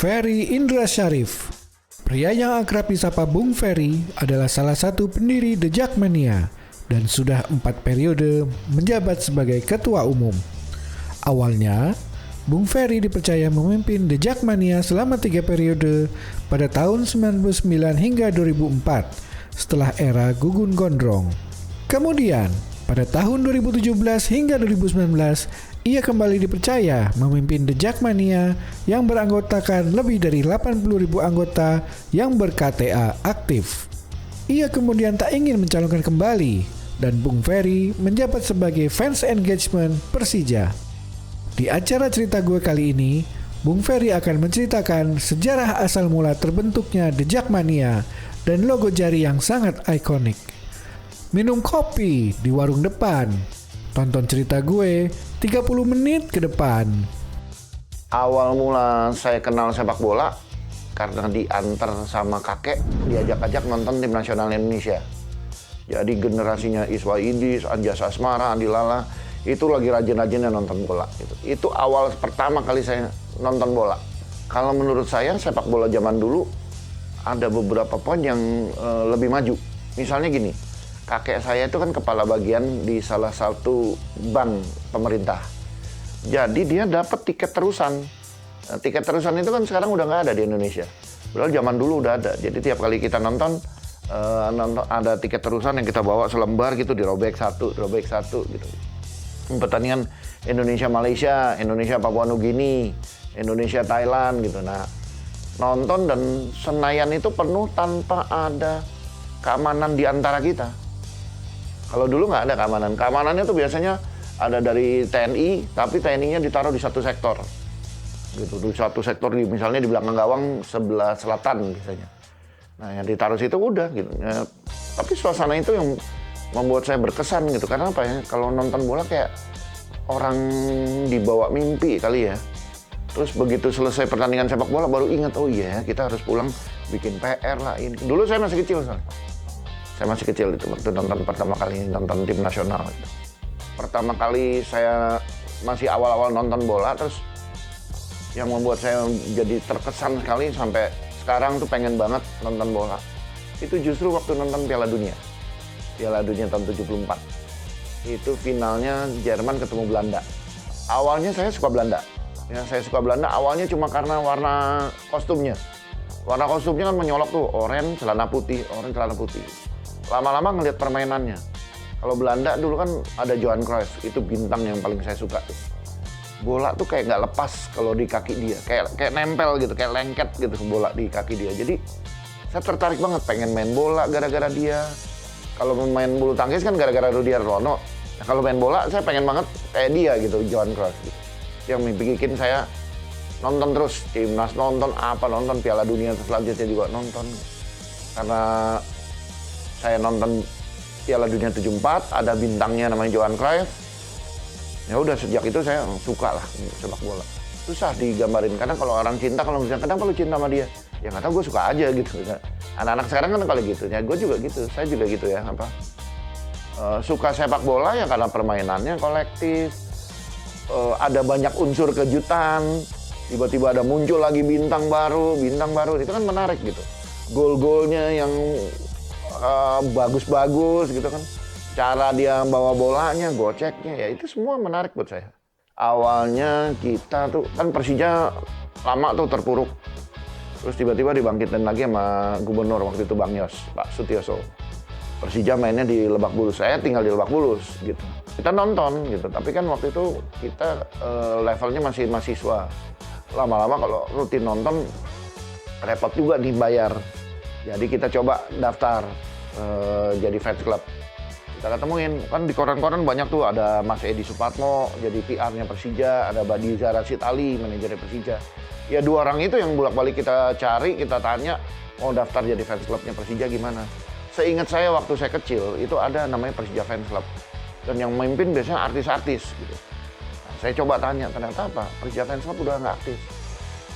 Ferry Indra Syarif. Pria yang akrab disapa Bung Ferry adalah salah satu pendiri The Jackmania dan sudah 4 periode menjabat sebagai ketua umum. Awalnya, Bung Ferry dipercaya memimpin The Jackmania selama 3 periode pada tahun 99 hingga 2004 setelah era Gugun Gondrong. Kemudian, pada tahun 2017 hingga 2019, ia kembali dipercaya memimpin The Jackmania yang beranggotakan lebih dari 80.000 anggota yang ber-KTA aktif. Ia kemudian tak ingin mencalonkan kembali dan Bung Ferry menjabat sebagai Fans Engagement Persija. Di acara Cerita Gue kali ini, Bung Ferry akan menceritakan sejarah asal mula terbentuknya The Jackmania dan logo jari yang sangat ikonik. Minum kopi di warung depan. Tonton Cerita Gue 30 menit ke depan. Awal mula saya kenal sepak bola karena diantar sama kakek, diajak-ajak nonton tim nasional Indonesia. Jadi generasinya Iswa Idis, Anjas Asmara, Andi Lala, itu lagi rajin-rajinnya nonton bola. Itu awal pertama kali saya nonton bola. Kalau menurut saya sepak bola zaman dulu ada beberapa poin yang lebih maju. Misalnya gini, kakek saya itu kan kepala bagian di salah satu bank pemerintah. Jadi dia dapat tiket terusan. Nah, tiket terusan itu kan sekarang udah nggak ada di Indonesia. Padahal zaman dulu udah ada. Jadi tiap kali kita nonton ada tiket terusan yang kita bawa selembar gitu, dirobek satu gitu. Pertandingan Indonesia Malaysia, Indonesia Papua Nugini, Indonesia Thailand gitu. Nah, nonton dan Senayan itu penuh tanpa ada keamanan di antara kita. Kalau dulu nggak ada keamanan. Keamanannya tuh biasanya ada dari TNI, tapi TNI-nya ditaruh di satu sektor. Gitu, di satu sektor misalnya di belakang gawang sebelah selatan biasanya. Nah, yang ditaruh situ udah gitu. Ya, tapi suasana itu yang membuat saya berkesan gitu. Karena apa ya? Kalau nonton bola kayak orang dibawa mimpi kali ya. Terus begitu selesai pertandingan sepak bola baru ingat, oh iya kita harus pulang bikin PR lah ini. Dulu saya masih kecil soalnya. Saya masih kecil itu waktu nonton pertama kali nonton tim nasional itu. Pertama kali saya masih awal-awal nonton bola, terus yang membuat saya jadi terkesan sekali sampai sekarang tuh pengen banget nonton bola. Itu justru waktu nonton Piala Dunia. Piala Dunia tahun 74. Itu finalnya Jerman ketemu Belanda. Awalnya saya suka Belanda. Ya, saya suka Belanda awalnya cuma karena warna kostumnya. Warna kostumnya kan menyolok tuh, oranye celana putih. Lama-lama ngelihat permainannya. Kalau Belanda dulu kan ada Johan Cruyff, itu bintang yang paling saya suka. Bola tuh kayak nggak lepas kalau di kaki dia, kayak nempel gitu, kayak lengket gitu bola di kaki dia. Jadi saya tertarik banget pengen main bola gara-gara dia. Kalau main bulu tangkis kan gara-gara Rudi Hartono. Nah, kalau main bola saya pengen banget kayak dia gitu, Johan Cruyff gitu. Yang bikin saya nonton terus timnas, nonton Piala Dunia selanjutnya juga nonton. Karena saya nonton Piala Dunia 74, ada bintangnya namanya Johan Cruyff. Ya udah sejak itu saya suka lah sepak bola. Susah digambarin, karena kalau orang cinta, kalau misalnya kenapa lu cinta sama dia? Ya nggak tahu, gue suka aja gitu. Anak-anak sekarang kan kalau gitu, ya gue juga gitu, saya juga gitu ya. Suka sepak bola ya karena permainannya kolektif. Ada banyak unsur kejutan, tiba-tiba ada muncul lagi bintang baru, itu kan menarik gitu. Gol-golnya yang bagus-bagus gitu kan. Cara dia bawa bolanya, goceknya, ya itu semua menarik buat saya. Awalnya kita tuh, kan Persija lama tuh terpuruk. Terus tiba-tiba dibangkitin lagi sama gubernur waktu itu Bang Yos, Pak Sutioso. Persija mainnya di Lebak Bulus, saya tinggal di Lebak Bulus gitu. Kita nonton gitu, tapi kan waktu itu kita levelnya masih mahasiswa. Lama-lama kalau rutin nonton, repot juga dibayar. Jadi kita coba daftar jadi fans club. Kita ketemuin, kan di koran-koran banyak tuh, ada Mas Edi Supatmo jadi PR-nya Persija, ada Badiza Rashid Ali, manajernya Persija. Ya 2 orang itu yang bolak-balik kita cari, kita tanya, mau daftar jadi fans clubnya Persija gimana. Seingat saya waktu saya kecil, itu ada namanya Persija Fans Club. Dan yang memimpin biasanya artis-artis gitu. Nah, saya coba tanya, ternyata apa? Persija Fans Club udah nggak aktif.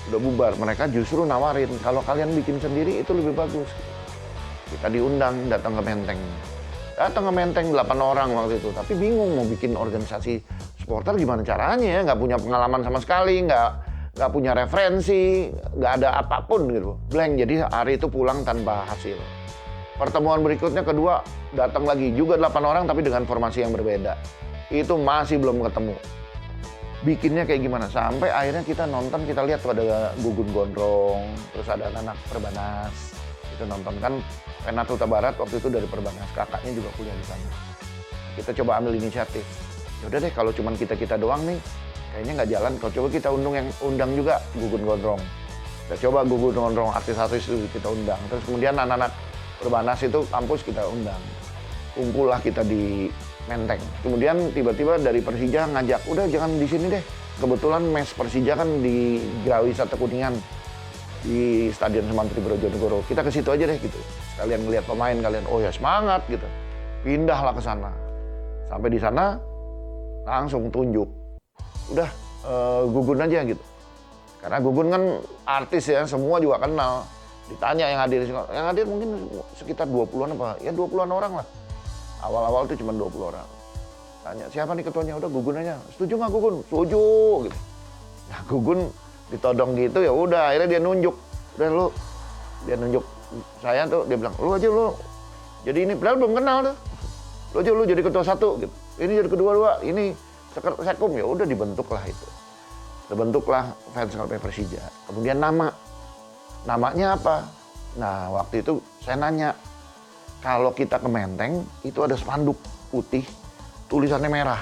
Udah bubar, mereka justru nawarin, kalau kalian bikin sendiri itu lebih bagus. Kita diundang, datang ke Menteng. Datang ke Menteng 8 orang waktu itu, tapi bingung mau bikin organisasi supporter gimana caranya ya, nggak punya pengalaman sama sekali, nggak nggak punya referensi, nggak ada apapun gitu, blank. Jadi hari itu pulang tanpa hasil. Pertemuan berikutnya kedua, datang lagi juga 8 orang tapi dengan formasi yang berbeda. Itu masih belum ketemu. Bikinnya kayak gimana, sampai akhirnya kita nonton, kita lihat tuh ada Gugun Gondrong, terus ada anak Perbanas. Kita nonton kan Renat Huta Barat waktu itu dari Perbanas, kakaknya juga kuliah di sana. Kita coba ambil inisiatif. Yaudah deh, kalau cuman kita doang nih, kayaknya nggak jalan. Kalau coba kita undang juga Gugun Gondrong. Kita coba Gugun Gondrong, artis-artis itu kita undang. Terus kemudian anak-anak Perbanas itu kampus kita undang. Kumpullah kita di Menteng. Kemudian tiba-tiba dari Persija ngajak, udah jangan di sini deh. Kebetulan mes Persija kan di Geraha Kuningan di Stadion Semantri Brojonegoro. Kita ke situ aja deh gitu. Sekalian ngeliat pemain kalian, oh ya semangat gitu. Pindahlah ke sana. Sampai di sana langsung tunjuk. Udah Gugun aja gitu. Karena Gugun kan artis ya, semua juga kenal. Ditanya yang hadir mungkin sekitar 20-an apa? Ya 20-an orang lah. Awal-awal itu cuma 20 orang. Tanya, siapa nih ketuanya? Udah Gugun aja. Setuju nggak Gugun? Setuju gitu. Nah Gugun ditodong gitu ya udah, akhirnya dia nunjuk. Udah lu, dia nunjuk saya tuh, dia bilang, lu aja lu. Jadi ini, padahal belum kenal tuh. Lu aja lu jadi ketua 1 gitu. Ini jadi kedua 2, ini sekum, ya udah dibentuklah itu. Terbentuklah fans klub Persija. Kemudian namanya apa? Nah waktu itu saya nanya, kalau kita ke Menteng, itu ada spanduk putih, tulisannya merah.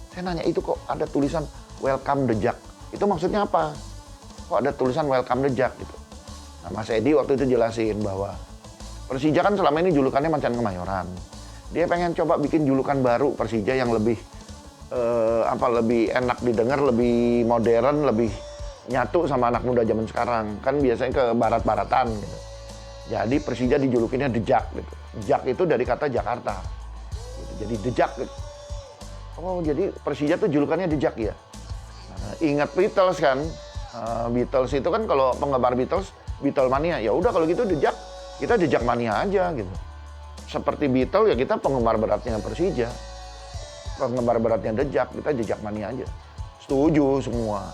Saya nanya, itu kok ada tulisan Welcome the Jack? Itu maksudnya apa? Kok ada tulisan Welcome the Jack gitu? Nah Mas Edi waktu itu jelasin bahwa Persija kan selama ini julukannya Macan Kemayoran. Dia pengen coba bikin julukan baru Persija yang lebih lebih enak didengar, lebih modern, lebih nyatu sama anak muda zaman sekarang. Kan biasanya ke barat-baratan gitu. Jadi Persija dijulukinnya The Jack gitu. Jack itu dari kata Jakarta. Gitu. Jadi The Jack gitu. Oh jadi Persija tuh julukannya The Jack ya. Nah, ingat Beatles kan? Beatles itu kan kalau penggemar Beatles, Beatlemania. Ya udah kalau gitu The Jack, kita The Jack mania aja gitu. Seperti Beatles ya kita penggemar beratnya Persija. Penggemar beratnya The Jack, kita The Jack mania aja. Setuju semua.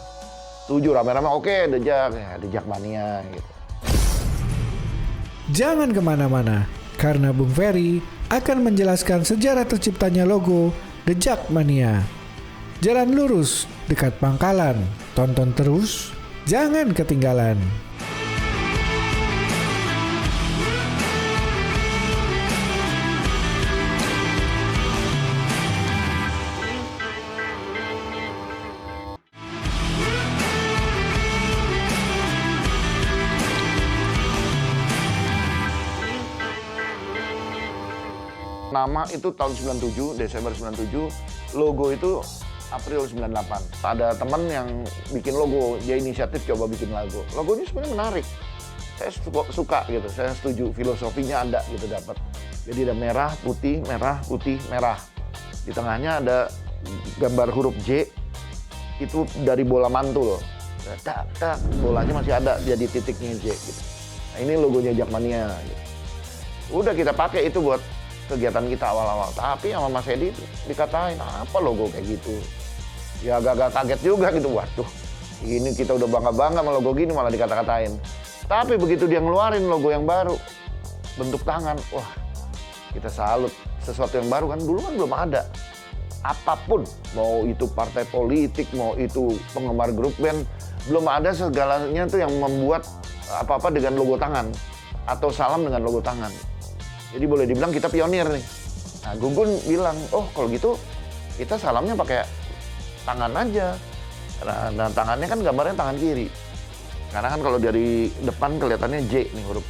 Setuju rame-rame, oke The Jack, ya The Jack mania gitu. Jangan kemana-mana, karena Bung Ferry akan menjelaskan sejarah terciptanya logo The Jackmania. Jalan lurus, dekat Pangkalan. Tonton terus, jangan ketinggalan. Nama itu tahun 97, Desember 97, logo itu April 98. Ada teman yang bikin logo, dia inisiatif coba bikin logo. Logonya sebenarnya menarik. Saya suka gitu, saya setuju filosofinya ada gitu dapat. Jadi ada merah, putih, merah, putih, merah. Di tengahnya ada gambar huruf J, itu dari bola mantul loh. Tak, bolanya masih ada jadi titiknya J gitu. Nah ini logonya Jackmania gitu. Udah kita pakai itu buat kegiatan kita awal-awal, tapi sama Mas Edi dikatain apa logo kayak gitu. Ya agak-agak kaget juga gitu, waduh ini kita udah bangga-bangga sama logo gini malah dikata-katain. Tapi begitu dia ngeluarin logo yang baru, bentuk tangan, wah kita salut. Sesuatu yang baru kan, dulu kan belum ada. Apapun, mau itu partai politik, mau itu penggemar grup band, belum ada segalanya tuh yang membuat apa-apa dengan logo tangan atau salam dengan logo tangan. Jadi boleh dibilang kita pionir nih. Nah Gugun bilang, oh kalau gitu kita salamnya pakai tangan aja. Nah tangannya kan gambarnya tangan kiri. Karena kan kalau dari depan kelihatannya J nih huruf.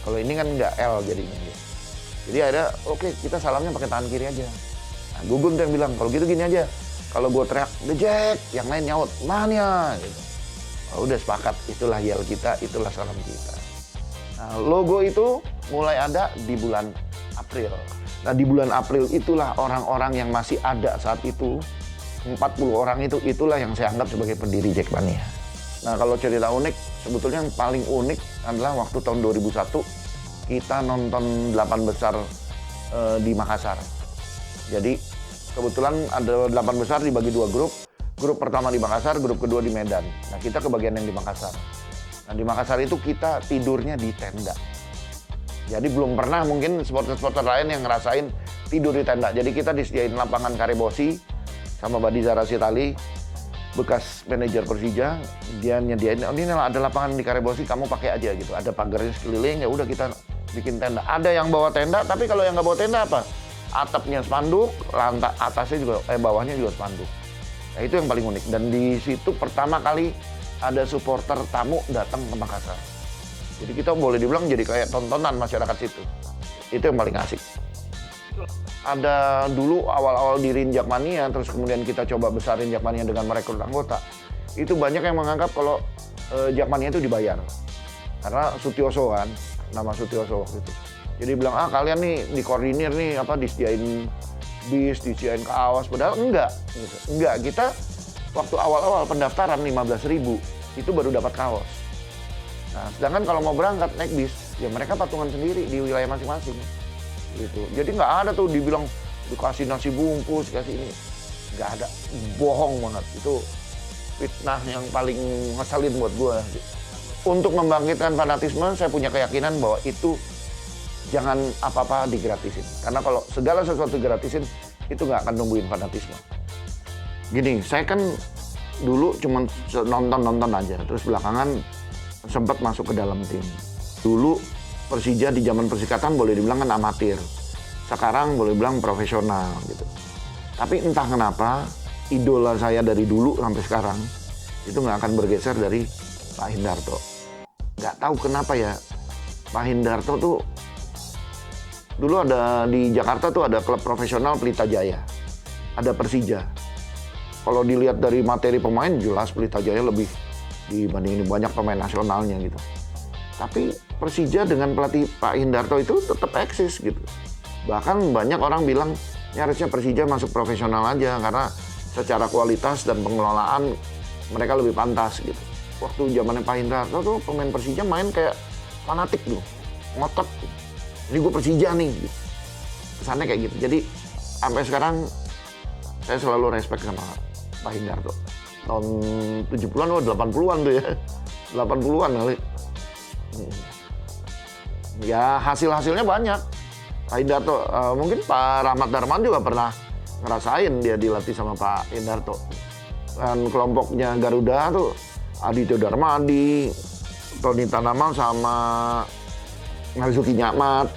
Kalau ini kan nggak L jadinya. Jadi akhirnya oke, kita salamnya pakai tangan kiri aja. Nah Gugun tuh yang bilang, kalau gitu gini aja. Kalau gue teriak, The Jack, yang lain nyaut, mania gitu. Oh, udah sepakat, itulah yel kita, itulah salam kita. Nah logo itu mulai ada di bulan April. Nah di bulan April itulah orang-orang yang masih ada saat itu, 40 orang itu, itulah yang saya anggap sebagai pendiri Jackmania. Nah kalau cerita unik, sebetulnya yang paling unik adalah waktu tahun 2001 kita nonton 8 besar di Makassar. Jadi kebetulan ada 8 besar dibagi 2 grup. Grup pertama di Makassar, grup kedua di Medan. Nah, kita kebagian yang di Makassar. Nah, di Makassar itu kita tidurnya di tenda. Jadi belum pernah mungkin supporter-supporter lain yang ngerasain tidur di tenda. Jadi kita disediain lapangan Karebosi sama Badiza Rasitali, bekas manajer Persija. Dia nyediain, oh, ini ada lapangan di Karebosi, kamu pakai aja gitu. Ada pagarnya sekeliling, ya udah kita bikin tenda. Ada yang bawa tenda, tapi kalau yang nggak bawa tenda apa? Atapnya spanduk, lantai atasnya juga, bawahnya juga spanduk. Nah, itu yang paling unik. Dan di situ pertama kali ada supporter tamu datang ke Makassar. Jadi kita boleh dibilang jadi kayak tontonan masyarakat situ. Itu yang paling asik. Ada dulu awal-awal diriin Jakmania, terus kemudian kita coba besarin Jakmania dengan merekrut anggota. Itu banyak yang menganggap kalau Jakmania itu dibayar. Karena Sutioso kan, nama Sutioso waktu itu. Jadi bilang, kalian nih dikoordinir nih, disediain bis, disediain kaos, padahal enggak. Enggak, kita waktu awal-awal pendaftaran 15.000, itu baru dapat kaos. Nah, sedangkan kalau mau berangkat naik bis, ya mereka patungan sendiri di wilayah masing-masing. Gitu. Jadi nggak ada tuh dibilang dikasih nasi bungkus, kasih ini. Nggak ada, bohong banget. Itu fitnah yang paling ngeselin buat gue. Untuk membangkitkan fanatisme, saya punya keyakinan bahwa itu jangan apa-apa digratisin. Karena kalau segala sesuatu digratisin, itu nggak akan numbuhin fanatisme. Gini, saya kan dulu cuma nonton-nonton aja. Terus belakangan sempat masuk ke dalam tim. Dulu Persija di zaman Persikatan boleh dibilang kan amatir. Sekarang boleh bilang profesional gitu. Tapi entah kenapa, idola saya dari dulu sampai sekarang, itu nggak akan bergeser dari Pak Hindarto. Nggak tahu kenapa ya, Pak Hindarto tuh dulu ada di Jakarta tuh ada klub profesional Pelita Jaya, ada Persija. Kalau dilihat dari materi pemain jelas Pelita Jaya lebih dibanding ini, banyak pemain nasionalnya gitu. Tapi Persija dengan pelatih Pak Hindarto itu tetap eksis gitu. Bahkan banyak orang bilang ini harusnya Persija masuk profesional aja karena secara kualitas dan pengelolaan mereka lebih pantas gitu. Waktu zamannya Pak Hindarto tuh pemain Persija main kayak fanatik tuh, ngotot. Ini gue Persija nih, kesannya kayak gitu. Jadi sampai sekarang saya selalu respect sama Pak Hindarto. Tahun 70-an, 80-an tuh ya. 80-an kali. Ya hasil-hasilnya banyak. Pak Hindarto, mungkin Pak Rahmat Darman juga pernah ngerasain dia dilatih sama Pak Hindarto. Dan kelompoknya Garuda tuh Adityo Darmadi, Tony Tanamal sama Marzuki Nyamat,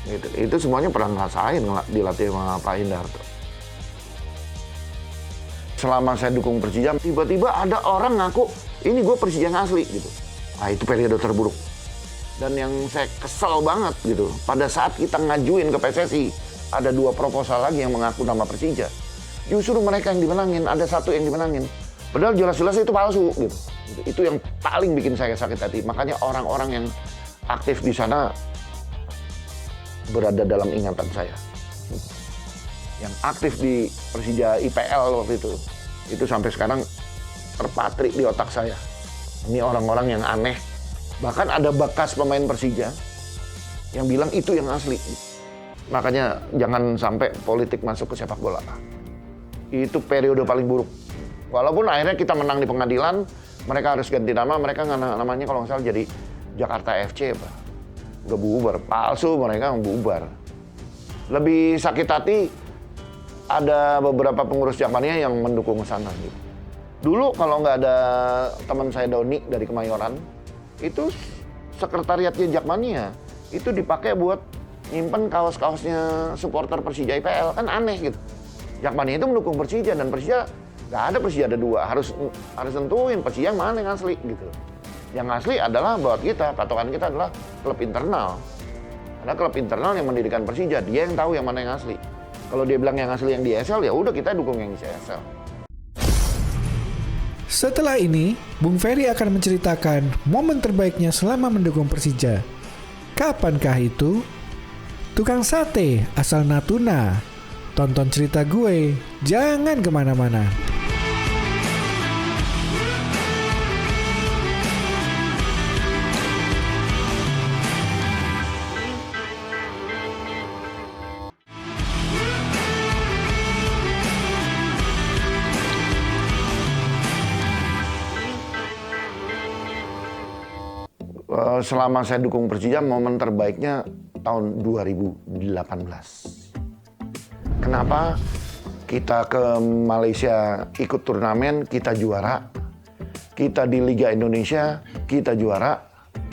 gitu. Itu semuanya pernah ngerasain dilatih sama Pak Hindarto. Selama saya dukung Persija, tiba-tiba ada orang ngaku, ini gue Persija yang asli, gitu. Nah, itu periode terburuk. Dan yang saya kesel banget, gitu, pada saat kita ngajuin ke PSSI, ada 2 proposal lagi yang mengaku nama Persija. Justru mereka yang dimenangin, ada 1 yang dimenangin. Padahal jelas-jelas itu palsu, gitu. Itu yang paling bikin saya sakit hati. Makanya orang-orang yang aktif di sana berada dalam ingatan saya. Yang aktif di Persija IPL waktu itu sampai sekarang terpatri di otak saya. Ini orang-orang yang aneh. Bahkan ada bekas pemain Persija yang bilang itu yang asli. Makanya jangan sampai politik masuk ke sepak bola. Itu periode paling buruk. Walaupun akhirnya kita menang di pengadilan, mereka harus ganti nama, mereka namanya kalau nggak salah jadi Jakarta FC, Pak. Udah bubar, palsu mereka bubar. Lebih sakit hati ada beberapa pengurus Jakmania yang mendukung sana gitu. Dulu kalau nggak ada teman saya Doni dari Kemayoran, itu sekretariatnya Jakmania itu dipakai buat nyimpen kaos-kaosnya supporter Persija IPL, kan aneh gitu. Jakmania itu mendukung Persija dan Persija nggak ada, Persija ada 2, harus tentuin Persija yang mana yang asli gitu. Yang asli adalah buat kita, patokan kita adalah klub internal. Karena klub internal yang mendirikan Persija, dia yang tahu yang mana yang asli. Kalau dia bilang yang asli yang di ESL, ya udah kita dukung yang di ESL. Setelah ini, Bung Ferry akan menceritakan momen terbaiknya selama mendukung Persija. Kapankah itu? Tukang sate asal Natuna. Tonton cerita gue, jangan kemana-mana. Selama saya dukung Persija, momen terbaiknya tahun 2018. Kenapa? Kita ke Malaysia ikut turnamen, kita juara. Kita di Liga Indonesia, kita juara.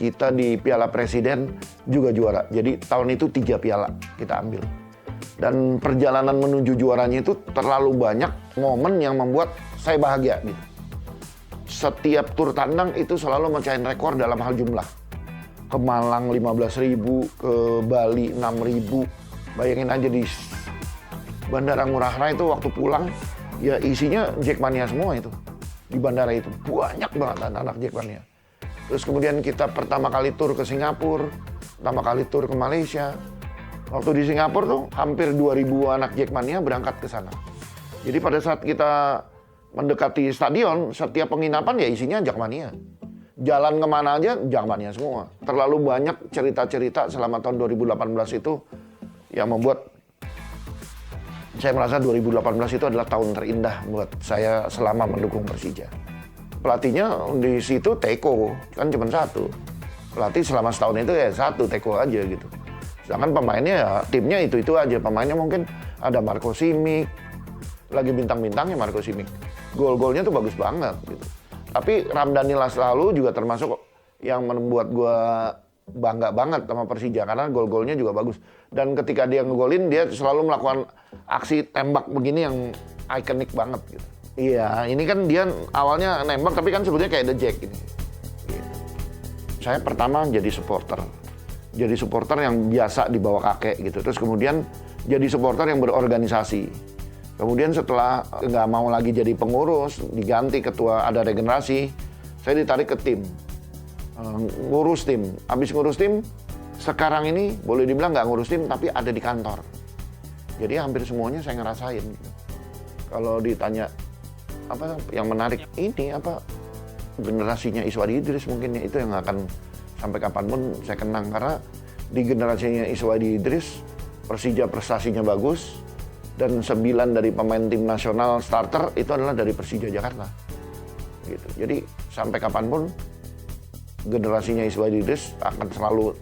Kita di Piala Presiden juga juara. Jadi tahun itu 3 piala kita ambil. Dan perjalanan menuju juaranya itu terlalu banyak momen yang membuat saya bahagia gitu. Setiap tur tandang itu selalu mecahin rekor dalam hal jumlah. Ke Malang 15.000, ke Bali 6.000. Bayangin aja di Bandara Ngurah Rai itu waktu pulang, ya isinya Jackmania semua itu. Di bandara itu banyak banget anak-anak Jackmania. Terus kemudian kita pertama kali tur ke Singapura, pertama kali tur ke Malaysia. Waktu di Singapura tuh hampir 2.000 anak Jackmania berangkat ke sana. Jadi pada saat kita mendekati stadion, setiap penginapan ya isinya Jackmania. Jalan kemana aja Jackmania semua. Terlalu banyak cerita-cerita selama tahun 2018 itu yang membuat saya merasa 2018 itu adalah tahun terindah buat saya selama mendukung Persija. Pelatihnya di situ Teko, kan cuma satu. Pelatih selama setahun itu ya satu, Teko aja gitu. Sedangkan pemainnya ya timnya itu-itu aja. Pemainnya mungkin ada Marco Simic, lagi bintang-bintangnya Marco Simic. Gol-golnya tuh bagus banget gitu. Tapi Ramdhani Laslalu juga termasuk yang membuat gue bangga banget sama Persija karena gol-golnya juga bagus. Dan ketika dia ngegolin, dia selalu melakukan aksi tembak begini yang ikonik banget gitu. Iya, ini kan dia awalnya nembak tapi kan sebetulnya kayak The Jack ini. Gitu. Saya pertama jadi supporter. Jadi supporter yang biasa dibawa kakek gitu. Terus kemudian jadi supporter yang berorganisasi. Kemudian setelah nggak mau lagi jadi pengurus, diganti ketua, ada regenerasi, saya ditarik ke tim. Ngurus tim. Habis ngurus tim, sekarang ini boleh dibilang nggak ngurus tim, tapi ada di kantor. Jadi hampir semuanya saya ngerasain. Gitu. Kalau ditanya, apa yang menarik ini, apa generasinya Iswadi Idris mungkin ya, itu yang akan sampai kapanpun saya kenang. Karena di generasinya Iswadi Idris, Persija prestasinya bagus, dan 9 dari pemain tim nasional starter itu adalah dari Persija Jakarta. Gitu. Jadi sampai kapanpun generasinya Iswadi Idris akan selalu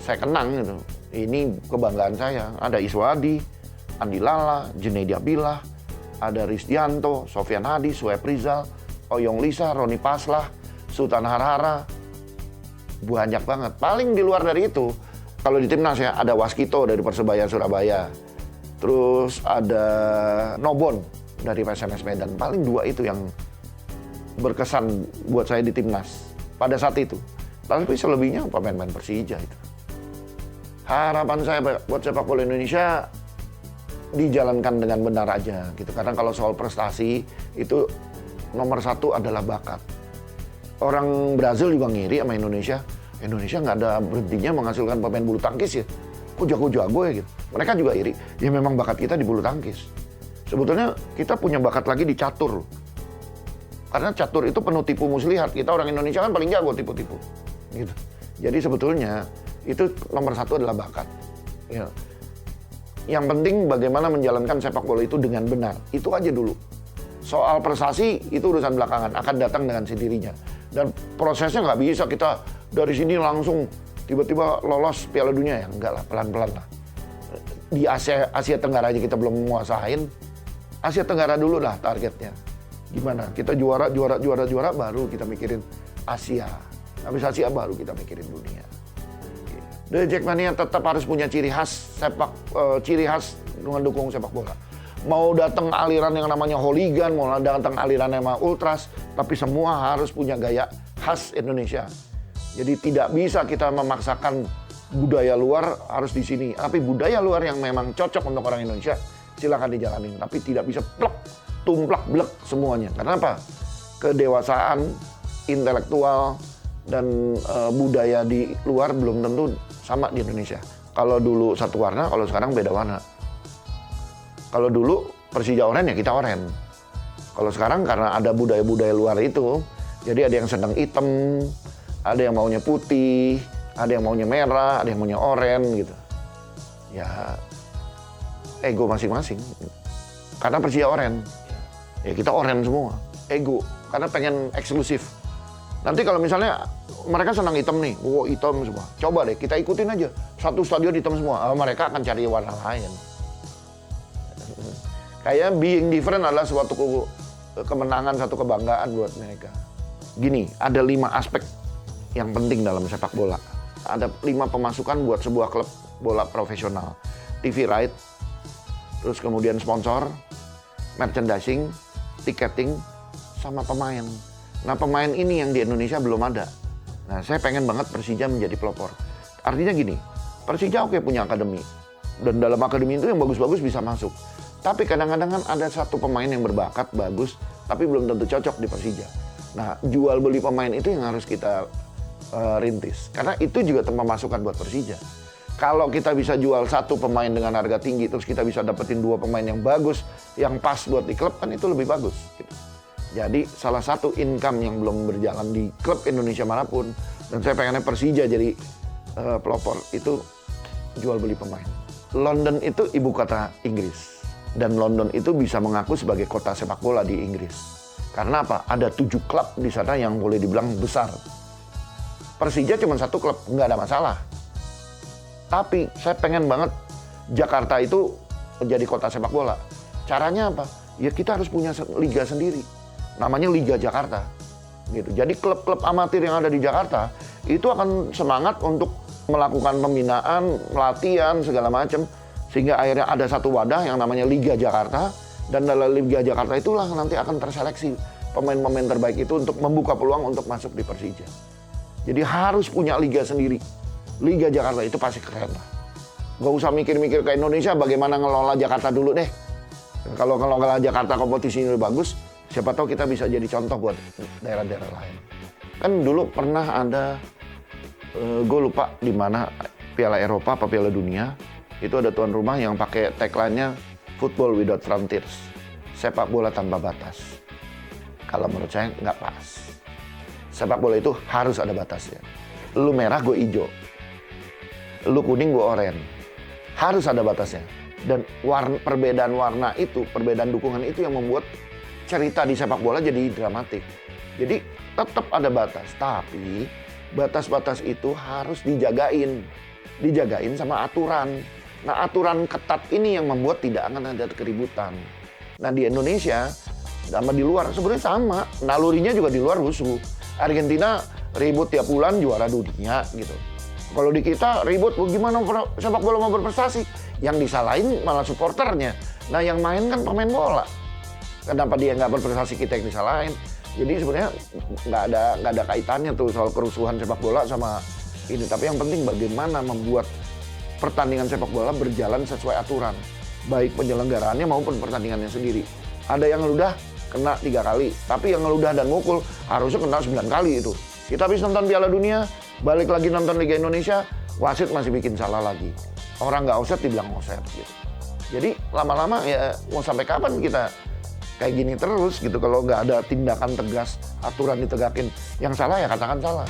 saya kenang gitu. Ini kebanggaan saya. Ada Iswadi, Andi Lala, Junaidi Abdillah, ada Risdianto, Sofyan Hadi, Suhaib Rizal, Oyong Lisa, Roni Paslah, Sultan Harhara. Banyak banget. Paling di luar dari itu, kalau di timnas ya ada Waskito dari Persebaya Surabaya. Terus ada Nobon dari PSMS Medan. Paling 2 itu yang berkesan buat saya di timnas pada saat itu. Tapi selebihnya pemain-pemain Persija itu. Harapan saya buat sepak bola Indonesia dijalankan dengan benar aja gitu. Karena kalau soal prestasi itu nomor 1 adalah bakat. Orang Brazil juga ngiri sama Indonesia. Indonesia nggak ada berhentinya menghasilkan pemain bulu tangkis ya. Kok jago-jago ya gitu. Mereka juga iri. Ya memang bakat kita di bulu tangkis. Sebetulnya kita punya bakat lagi di catur. Karena catur itu penuh tipu muslihat. Kita orang Indonesia kan paling jago tipu-tipu. Gitu. Jadi sebetulnya itu nomor 1 adalah bakat. Ya. Yang penting bagaimana menjalankan sepak bola itu dengan benar. Itu aja dulu. Soal prestasi itu urusan belakangan. Akan datang dengan sendirinya. Dan prosesnya nggak bisa kita dari sini langsung tiba-tiba lolos Piala Dunia ya. Enggak lah, pelan-pelan lah. Di Asia Tenggara aja kita belum menguasain. Asia Tenggara dulu lah targetnya. Gimana? Kita juara, baru kita mikirin Asia. Habis Asia baru kita mikirin dunia. The Jackmania tetap harus punya ciri khas ciri khas mendukung sepak bola. Mau datang aliran yang namanya hooligan, mau datang aliran yang namanya ultras, tapi semua harus punya gaya khas Indonesia. Jadi tidak bisa kita memaksakan budaya luar harus di sini. Tapi budaya luar yang memang cocok untuk orang Indonesia, silakan dijalanin. Tapi tidak bisa plek, tumplak, blek semuanya. Karena apa? Kedewasaan, intelektual, dan budaya di luar belum tentu sama di Indonesia. Kalau dulu satu warna, kalau sekarang beda warna. Kalau dulu Persija oren ya kita oren. Kalau sekarang karena ada budaya-budaya luar itu, jadi ada yang sedang hitam, ada yang maunya putih, ada yang maunya merah, ada yang maunya oren gitu. Ya ego masing-masing. Karena Persija oren, ya kita oren semua. Ego, karena pengen eksklusif. Nanti kalau misalnya mereka senang hitam nih, hitam semua. Coba deh kita ikutin aja, satu stadion hitam semua. Mereka akan cari warna lain. Kayaknya being different adalah suatu kemenangan, satu kebanggaan buat mereka. Gini, ada 5 aspek yang penting dalam sepak bola. Ada 5 pemasukan buat sebuah klub bola profesional. TV right, terus kemudian sponsor, merchandising, tiketing, sama pemain. Nah, pemain ini yang di Indonesia belum ada. Nah, saya pengen banget Persija menjadi pelopor. Artinya gini, Persija oke punya akademi. Dan dalam akademi itu yang bagus-bagus bisa masuk. Tapi kadang-kadang kan ada satu pemain yang berbakat, bagus, tapi belum tentu cocok di Persija. Nah, jual beli pemain itu yang harus kita rintis. Karena itu juga tempat masukan buat Persija. Kalau kita bisa jual satu pemain dengan harga tinggi, terus kita bisa dapetin 2 pemain yang bagus, yang pas buat di klub, kan itu lebih bagus. Gitu. Jadi salah satu income yang belum berjalan di klub Indonesia manapun, dan saya pengennya Persija jadi pelopor, itu jual beli pemain. London itu ibu kota Inggris, dan London itu bisa mengaku sebagai kota sepak bola di Inggris. Karena apa? Ada 7 klub di sana yang boleh dibilang besar. Persija cuma 1 klub, nggak ada masalah. Tapi saya pengen banget Jakarta itu menjadi kota sepak bola. Caranya apa? Ya kita harus punya liga sendiri. Namanya Liga Jakarta. Gitu. Jadi klub-klub amatir yang ada di Jakarta itu akan semangat untuk melakukan pembinaan, latihan, segala macam. Sehingga akhirnya ada satu wadah yang namanya Liga Jakarta. Dan dalam Liga Jakarta itulah nanti akan terseleksi pemain-pemain terbaik itu untuk membuka peluang untuk masuk di Persija. Jadi harus punya liga sendiri. Liga Jakarta itu pasti keren lah. Gak usah mikir-mikir ke Indonesia bagaimana ngelola Jakarta dulu deh. Kalau ngelola Jakarta kompetisinya bagus, siapa tahu kita bisa jadi contoh buat daerah-daerah lain. Kan dulu pernah ada, gue lupa di mana, Piala Eropa apa Piala Dunia, itu ada tuan rumah yang pakai tagline-nya Football Without Frontiers, sepak bola tanpa batas. Kalau menurut saya nggak pas. Sepak bola itu harus ada batasnya. Lu merah, gue hijau. Lu kuning, gue oranye. Harus ada batasnya. Dan perbedaan warna itu, perbedaan dukungan itu yang membuat cerita di sepak bola jadi dramatik. Jadi tetap ada batas, tapi batas-batas itu harus dijagain. Dijagain sama aturan. Nah, aturan ketat ini yang membuat tidak akan ada keributan. Nah, di Indonesia sama di luar sebenarnya sama. Nalurinya juga di luar rusuh. Argentina ribut tiap bulan juara dunia gitu. Kalau di kita ribut gimana sepak bola mau berprestasi. Yang disalahin malah supporternya. Nah, yang main kan pemain bola. Kenapa dia nggak berprestasi, kita yang disalahin. Jadi sebenarnya nggak ada kaitannya tuh soal kerusuhan sepak bola sama ini. Tapi yang penting bagaimana membuat pertandingan sepak bola berjalan sesuai aturan. Baik penyelenggaraannya maupun pertandingannya sendiri. Ada yang ngeludah kena 3 kali. Tapi yang ngeludah dan mukul harusnya kena 9 kali itu. Kita habis nonton Piala Dunia, balik lagi nonton Liga Indonesia, wasit masih bikin salah lagi. Orang nggak offside dibilang offside gitu. Jadi lama-lama ya mau sampai kapan kita kayak gini terus gitu. Kalau nggak ada tindakan tegas, aturan ditegakin. Yang salah ya katakan salah.